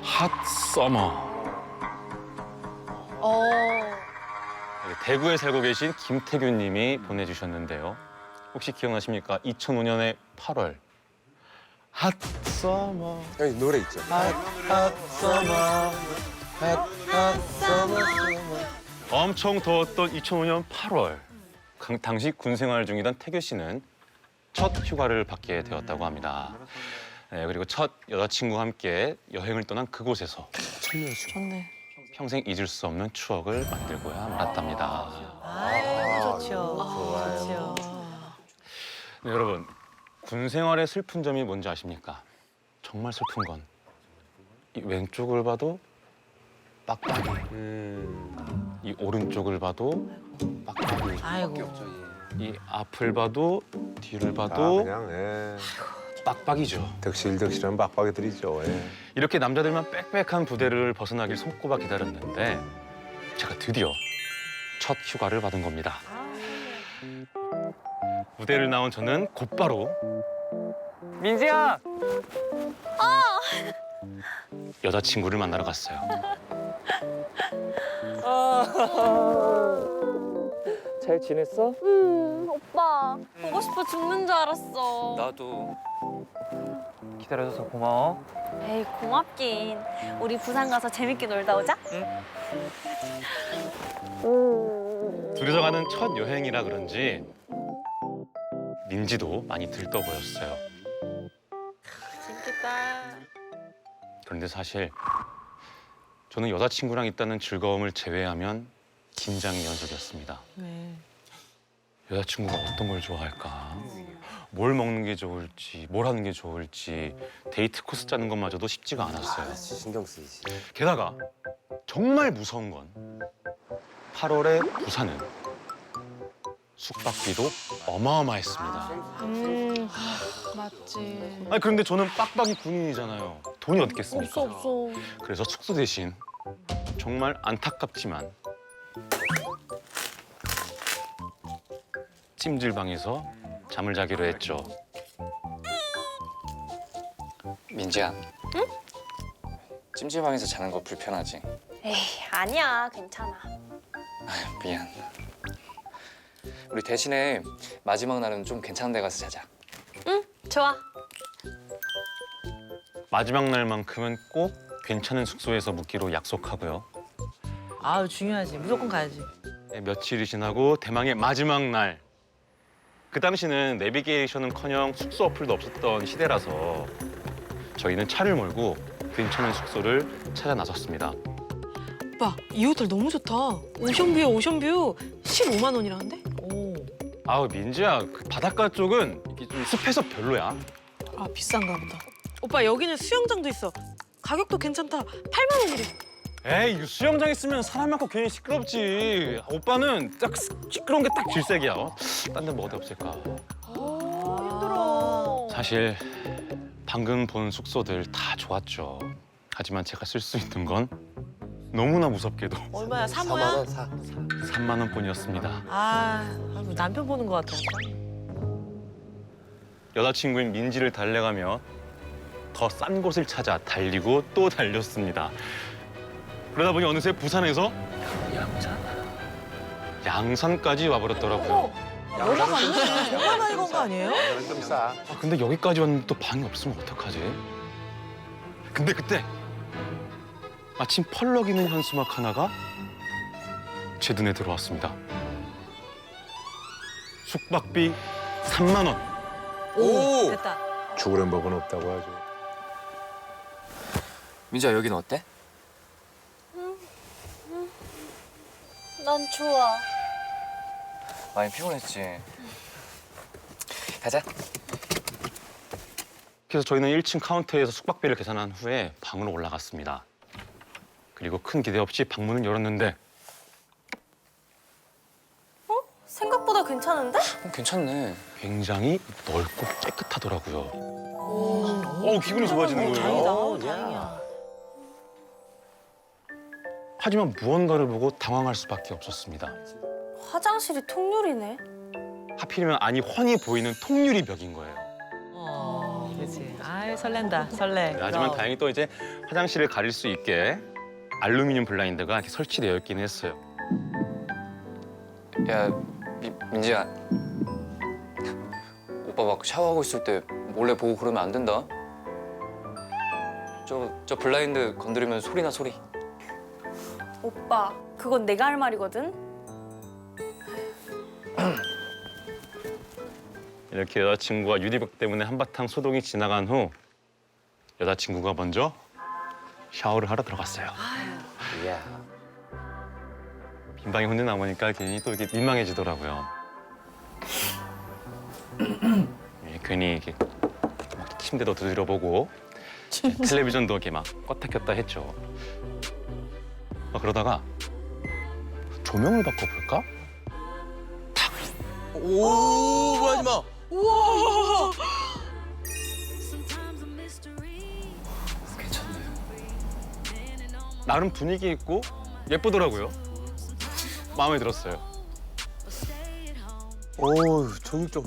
핫 서머. 대구에 살고 계신 김태균 님이 보내주셨는데요. 혹시 기억나십니까? 2005년의 8월. 핫 서머. 여기 노래 있죠. 핫 서머. 핫 서머. 엄청 더웠던 2005년 8월. 당시 군 생활 중이던 태규 씨는 첫 휴가를 받게 되었다고 합니다. 네, 그리고 첫 여자친구와 함께 여행을 떠난 그곳에서 좋네. 평생 잊을 수 없는 추억을 만들고야 말았답니다. 아유, 좋죠. 좋죠. 네, 여러분, 군 생활의 슬픈 점이 뭔지 아십니까? 정말 슬픈 건 이 왼쪽을 봐도 빡빡이, 이 오른쪽을 봐도 빡빡이, 아이고. 이 앞을 봐도 뒤를 아, 봐도 그냥 예. 빡빡이죠. 덕실덕실한 빡빡이들이죠. 예. 이렇게 남자들만 빽빽한 부대를 벗어나길 손꼽아 기다렸는데 제가 드디어 첫 휴가를 받은 겁니다. 무대를 나온 저는 곧바로 민지야! 여자친구를 만나러 갔어요. 잘 지냈어? 오빠 보고 싶어 죽는 줄 알았어. 나도. 기다려줘서 고마워. 에이 고맙긴. 우리 부산 가서 재밌게 놀다 오자. 둘이서 가는 첫 여행이라 그런지 민지도 많이 들떠 보였어요. 재밌겠다. 그런데 사실 저는 여자친구랑 있다는 즐거움을 제외하면 긴장이 연속이었습니다. 네. 여자친구가 어떤 걸 좋아할까? 뭘 먹는 게 좋을지, 뭘 하는 게 좋을지 데이트 코스 짜는 것마저도 쉽지가 않았어요. 신경 쓰이지. 게다가 정말 무서운 건 8월에 부산은 숙박비도 어마어마했습니다. 맞지. 아니 그런데 저는 빡빡이 군인이잖아요. 돈이 어딨겠습니까? 없어. 그래서 숙소 대신 정말 안타깝지만 찜질방에서 잠을 자기로 했죠. 민지야. 응? 찜질방에서 자는 거 불편하지? 에이 아니야 괜찮아. 미안. 우리 대신에 마지막 날은 좀 괜찮은 데 가서 자자. 응 좋아. 마지막 날만큼은 꼭 괜찮은 숙소에서 묵기로 약속하고요. 아유, 중요하지. 무조건 가야지. 네, 며칠이 지나고 대망의 마지막 날. 그 당시는 내비게이션은커녕 숙소 어플도 없었던 시대라서 저희는 차를 몰고 괜찮은 숙소를 찾아 나섰습니다. 오빠, 이 호텔 너무 좋다. 오션뷰에 오션뷰 15만 원이라는데? 오. 아우 민지야, 그 바닷가 쪽은 이게 좀 습해서 별로야. 아, 비싼가 보다. 오빠, 여기는 수영장도 있어. 가격도 괜찮다. 8만 원이래. 에이, 이거 수영장 있으면 사람 많고 괜히 시끄럽지. 오빠는 딱 시끄러운 게 딱 질색이야. 딴 데 뭐 어디 없을까? 힘들어. 사실 방금 본 숙소들 다 좋았죠. 하지만 제가 쓸 수 있는 건 너무나 무섭게도 얼마야? 4만 3호야? 원 사. 3만 원뿐이었습니다. 아이고, 남편 보는 것 같아. 여자친구인 민지를 달래가며 더 싼 곳을 찾아 달리고 또 달렸습니다. 그러다 보니 어느새 부산에서 양산까지 와버렸더라고요. 얼마 많이 얼마 많이 건 거 아니에요? 좀 싸. 아, 근데 여기까지 왔는데 또 방이 없으면 어떡하지? 근데 그때 마침 펄럭이는 현수막 하나가 제 눈에 들어왔습니다. 숙박비 3만 원. 오! 됐다. 죽으란 법은 없다고 하죠. 민지야, 여긴 어때? 난 좋아. 많이 피곤했지? 가자. 그래서 저희는 1층 카운터에서 숙박비를 계산한 후에 방으로 올라갔습니다. 그리고 큰 기대 없이 방문을 열었는데 생각보다 괜찮은데? 괜찮네. 굉장히 넓고 깨끗하더라고요. 기분이 좋아지는 거예요. 다행이야. 하지만 무언가를 보고 당황할 수밖에 없었습니다. 화장실이 통유리네. 하필이면 안이 훤히 보이는 통유리 벽인 거예요. 그렇지. 아이 설렌다. 설레. 하지만 그럼. 다행히 또 이제 화장실을 가릴 수 있게 알루미늄 블라인드가 이렇게 설치되어 있긴 했어요. 야, 민지야. 오빠 막 샤워하고 있을 때 몰래 보고 그러면 안 된다. 저 블라인드 건드리면 소리나 소리. 오빠, 그건 내가 할 말이거든. 이렇게 여자친구가 유리벽 때문에 한바탕 소동이 지나간 후 여자친구가 먼저 샤워를 하러 들어갔어요. 이야. 빈방에 혼자 남으니까 괜히 또 이렇게 민망해지더라고요. 괜히 이렇게 막 침대도 두드려보고 텔레비전도 이렇게 막 껐다 켰다 했죠. 그러다가 조명을 바꿔볼까? 오, 하지 마. 우와. 괜찮네. 나름 분위기 있고 예쁘더라고요. 마음에 들었어요. 오, 저기 좀.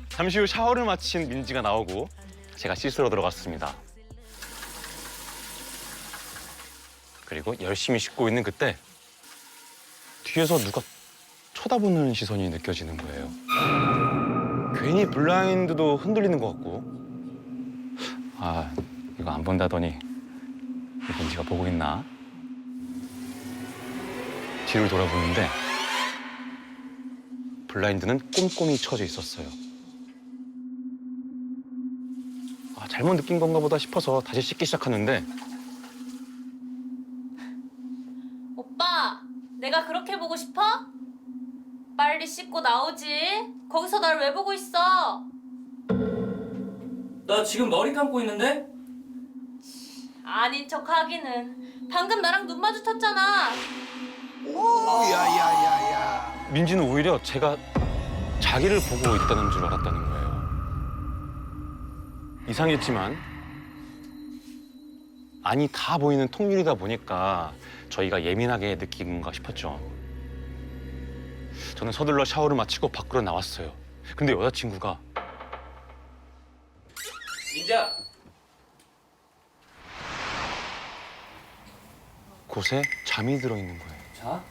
잠시 후 샤워를 마친 민지가 나오고 제가 씻으러 들어갔습니다. 그리고 열심히 씻고 있는 그때 뒤에서 누가 쳐다보는 시선이 느껴지는 거예요. 괜히 블라인드도 흔들리는 것 같고 아, 이거 안 본다더니 민지가 보고 있나? 뒤를 돌아보는데 블라인드는 꼼꼼히 쳐져 있었어요. 아, 잘못 느낀 건가 보다 싶어서 다시 씻기 시작하는데 오빠, 내가 그렇게 보고 싶어? 빨리 씻고 나오지. 거기서 날 왜 보고 있어? 나 지금 머리 감고 있는데? 아닌 척 하기는. 방금 나랑 눈 마주쳤잖아. 야야야야. 민지는 오히려 제가 자기를 보고 있다는 줄 알았다는 거예요. 이상했지만 안이 다 보이는 통유리다 보니까 저희가 예민하게 느낀가 싶었죠. 저는 서둘러 샤워를 마치고 밖으로 나왔어요. 근데 여자친구가 민지야. 곳에 잠이 들어있는 거예요. 자.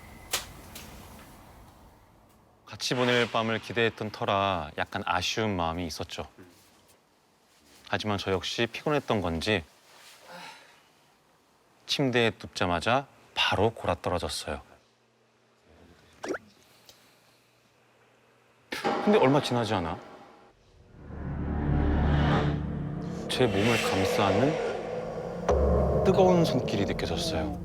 같이 보낼 밤을 기대했던 터라 약간 아쉬운 마음이 있었죠. 하지만 저 역시 피곤했던 건지 침대에 눕자마자 바로 골아떨어졌어요. 근데 얼마 지나지 않아 제 몸을 감싸는 뜨거운 손길이 느껴졌어요.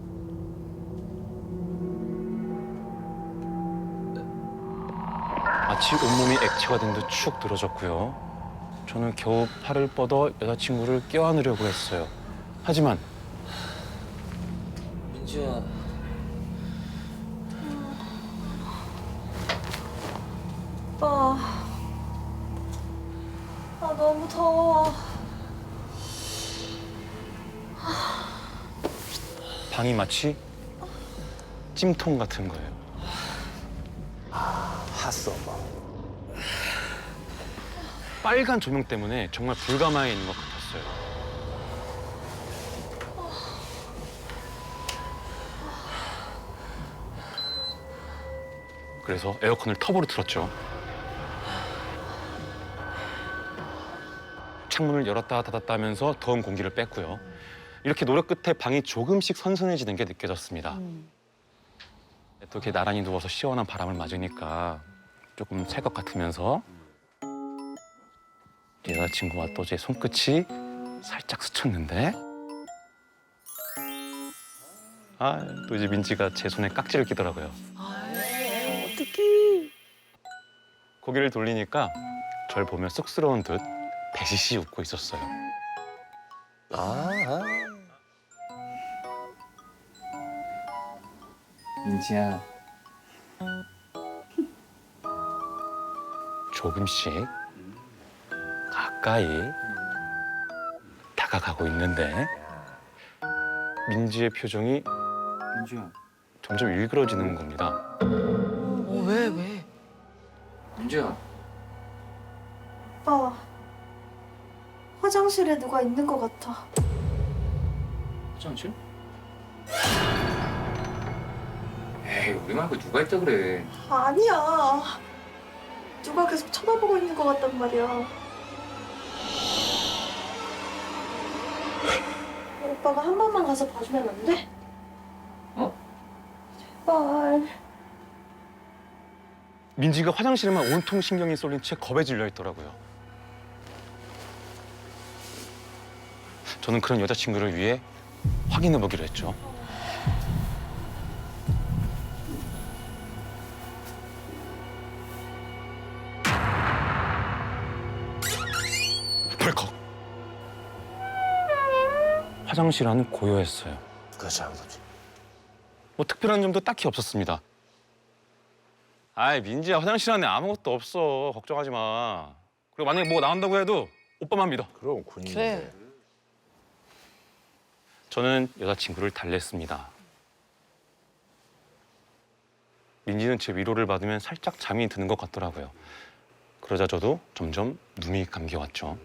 마치 온몸이 액체가 된 듯 축 늘어졌고요. 저는 겨우 팔을 뻗어 여자친구를 껴안으려고 했어요. 하지만 민지야. 오빠, 아 너무 더워. 방이 마치 찜통 같은 거예요. 핫서머. 빨간 조명 때문에 정말 불가마에 있는 것 같았어요. 그래서 에어컨을 터보로 틀었죠. 창문을 열었다 닫았다 하면서 더운 공기를 뺐고요. 이렇게 노력 끝에 방이 조금씩 선선해지는 게 느껴졌습니다. 또 이렇게 나란히 누워서 시원한 바람을 맞으니까 조금 찰 것 같으면서 여자친구와 또 제 손끝이 살짝 스쳤는데 아, 또 이제 민지가 제 손에 깍지를 끼더라고요. 어떡해. 고개를 돌리니까 절 보며 쑥스러운 듯 배시시 웃고 있었어요. 민지야. 조금씩 가까이 다가가고 있는데 민지의 표정이 민지야. 점점 일그러지는 겁니다. 왜? 민지야. 오빠, 화장실에 누가 있는 것 같아. 화장실? 에이, 우리 말고 누가 있다 그래. 아니야. 누가 계속 쳐다보고 있는 것 같단 말이야. 오빠가 한 번만 가서 봐주면 안 돼? 어? 제발. 민지가 화장실에만 온통 신경이 쏠린 채 겁에 질려 있더라고요. 저는 그런 여자친구를 위해 확인해 보기로 했죠. 벌컥. 화장실 안은 고요했어요. 그렇지 않겠지. 뭐 특별한 점도 딱히 없었습니다. 아이 민지야, 화장실 안에 아무것도 없어. 걱정하지 마. 그리고 만약에 뭐가 나온다고 해도 오빠만 믿어. 그럼 군인데. 그래. 저는 여자친구를 달랬습니다. 민지는 제 위로를 받으면 살짝 잠이 드는 것 같더라고요. 그러자 저도 점점 눈이 감겨왔죠.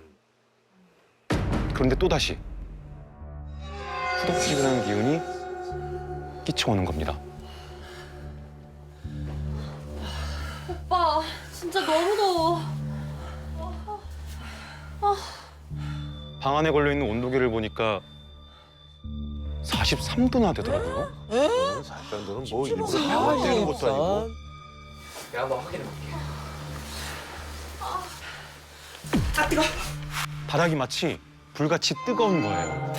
그런데 또다시 후덥지근한 기운이 끼쳐오는 겁니다. 오빠, 진짜 너무 더워. 방 안에 걸려있는 온도계를 보니까 43도나 되더라고요. 사람들은 뭐 일부러 병원 때리는 것도 아니고. 내가 한번 확인해 볼게. 바닥이 마치 불같이 뜨거운 거예요.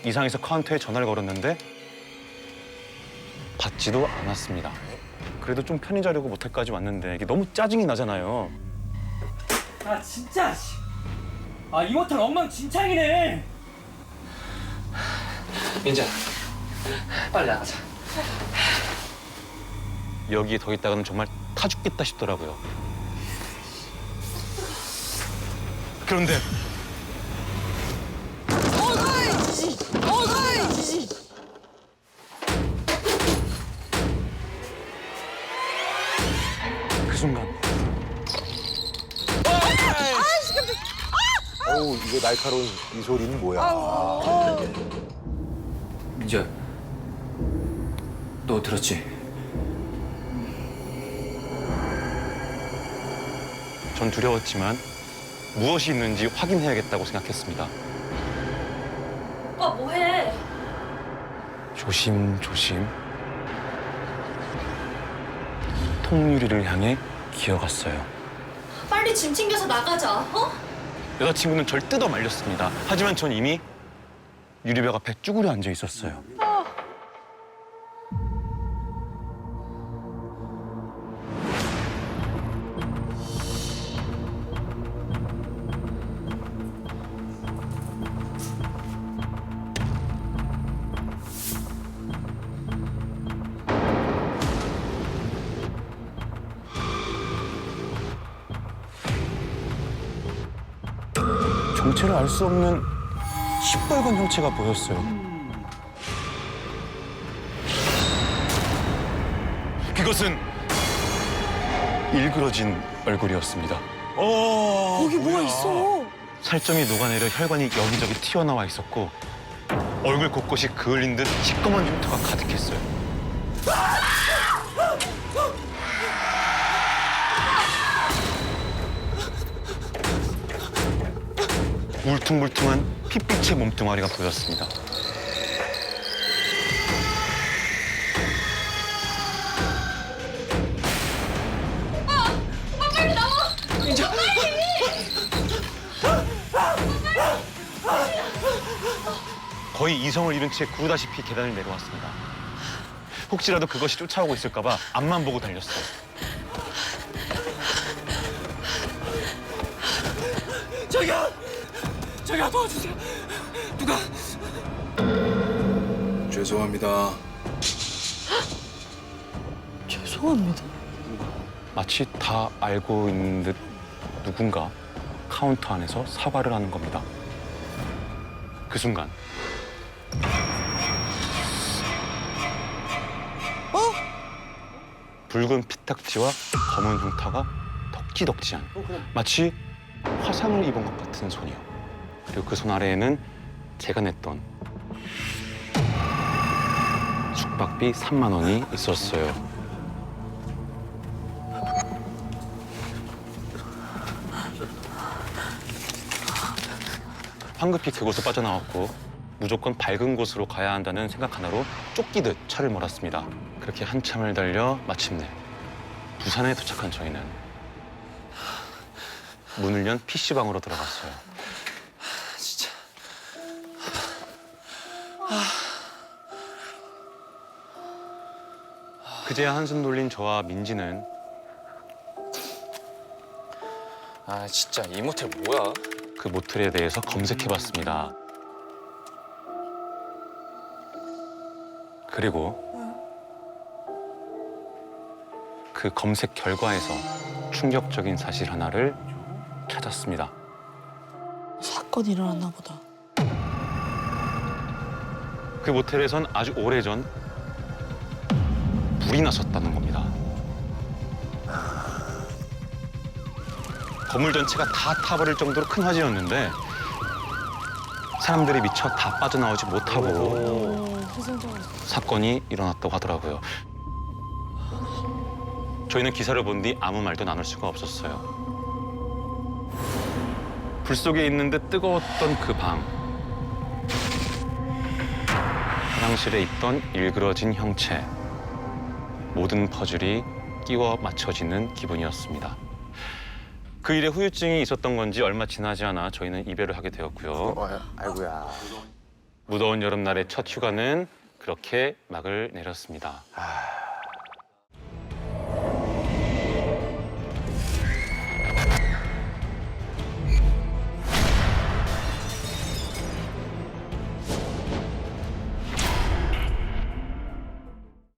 이상해서 카운터에 전화를 걸었는데 받지도 않았습니다. 그래도 좀 편히 자려고 모텔까지 왔는데 이게 너무 짜증이 나잖아요. 아 진짜. 아 이 모텔 엉망진창이네. 민지야, 빨리 나가자. 여기에 더 있다가는 정말 타 죽겠다 싶더라고요. 그런데 그 순간 어우, 이거 날카로운 이 소리는 뭐야? 민지야, 너 들었지? 전 두려웠지만 무엇이 있는지 확인해야겠다고 생각했습니다. 오빠 뭐해? 조심조심 통유리를 향해 기어갔어요. 빨리 짐 챙겨서 나가자, 어? 여자친구는 절 뜯어 말렸습니다. 하지만 전 이미 유리벽 앞에 쭈그려 앉아 있었어요. 정체를 알 수 없는 시뻘건 형체가 보였어요. 그것은 일그러진 얼굴이었습니다. 거기 뭐가 있어? 살점이 녹아내려 혈관이 여기저기 튀어나와 있었고 얼굴 곳곳이 그을린 듯 시꺼먼 흉터가 가득했어요. 울퉁불퉁한 핏빛의 몸뚱아리가 보였습니다. 빨리 나와! 거의 이성을 잃은 채 구르다시피 계단을 내려왔습니다. 혹시라도 그것이 쫓아오고 있을까 봐 앞만 보고 달렸어요. 저기요 도와주세요. 누가? 죄송합니다. 죄송합니다. 마치 다 알고 있는 듯 누군가 카운터 안에서 사과를 하는 겁니다. 그 순간 붉은 피딱지와 검은 흉터가 덕지덕지한 마치 화상을 입은 것 같은 손이요. 그리고 그 손 아래에는 제가 냈던 숙박비 3만 원이 있었어요. 황급히 그곳을 빠져나왔고 무조건 밝은 곳으로 가야 한다는 생각 하나로 쫓기듯 차를 몰았습니다. 그렇게 한참을 달려 마침내 부산에 도착한 저희는 문을 연 PC방으로 들어갔어요. 진짜. 그제야 한숨 돌린 저와 민지는 아 진짜 이 모텔 뭐야? 그 모텔에 대해서 검색해봤습니다. 그리고 그 검색 결과에서 충격적인 사실 하나를 찾았습니다. 사건이 일어났나 보다. 그 모텔에선 아주 오래전 불이 났었다는 겁니다. 건물 전체가 다 타버릴 정도로 큰 화재였는데 사람들이 미처 다 빠져나오지 못하고 사건이 일어났다고 하더라고요. 저희는 기사를 본 뒤 아무 말도 나눌 수가 없었어요. 불 속에 있는데 뜨거웠던 그 방. 화장실에 있던 일그러진 형체. 모든 퍼즐이 끼워 맞춰지는 기분이었습니다. 그 일에 후유증이 있었던 건지 얼마 지나지 않아 저희는 이별을 하게 되었고요. 아이고야. 무더운 여름날의 첫 휴가는 그렇게 막을 내렸습니다.